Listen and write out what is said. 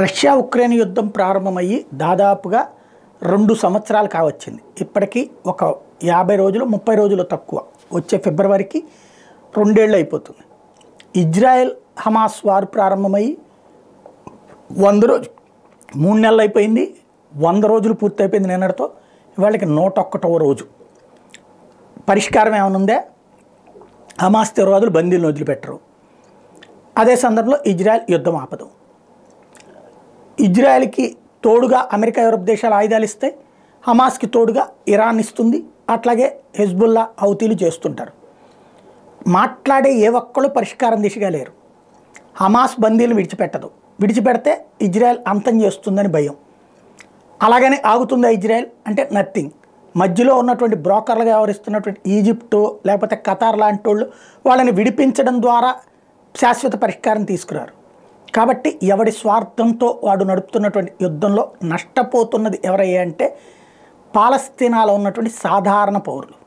Russia Ukraine యుద్ధం ప్రారంభమయ్యి దాదాపుగా 2 సంవత్సరాలు కావచ్చింది. ఇప్పటికీ ఒక 50 రోజులు 30 రోజులు తక్కువ వచ్చే ఫిబ్రవరికి 2 ఏళ్ళు అయిపోతుంది. ఇజ్రాయెల్ హమాస్ వార్ ప్రారంభమయ్యి 100 రోజులు 3 నెలలు అయిపోయింది. 100 రోజులు పూర్తయిపోయింది నిన్నటితో. ఇవాళకి 101వ రోజు. పరిష్కారం ఏమైనా ఉందా? హమాస్ తీవ్రవాదులు బందీలను వదిలిపెట్టరు. అదే సందర్భంలో ఇజ్రాయెల్ యుద్ధం ఆపదు. ఇజ్రాయెల్కి తోడుగా అమెరికా, యూరప్ దేశాలు ఆయుధాలు ఇస్తాయి. హమాస్కి తోడుగా ఇరాన్ ఇస్తుంది. అట్లాగే హెజ్బుల్లా, హౌతీలు చేస్తుంటారు. మాట్లాడే ఏ ఒక్కళ్ళు పరిష్కారం దిశగా లేరు. హమాస్ బందీలను విడిచిపెట్టదు. విడిచిపెడితే ఇజ్రాయెల్ అంతం చేస్తుందని భయం. అలాగనే ఆగుతుందా ఇజ్రాయెల్ అంటే నథింగ్. మధ్యలో ఉన్నటువంటి బ్రోకర్లుగా వ్యవహరిస్తున్నటువంటి ఈజిప్టు లేకపోతే ఖతార్ లాంటి వాళ్ళు వాళ్ళని విడిపించడం ద్వారా శాశ్వత పరిష్కారం తీసుకురారు. కాబట్టి ఎవడి స్వార్థంతో వాడు నడుపుతున్నటువంటి యుద్ధంలో నష్టపోతున్నది ఎవరయ్యా అంటే పాలస్తీనాలో ఉన్నటువంటి సాధారణ పౌరులు.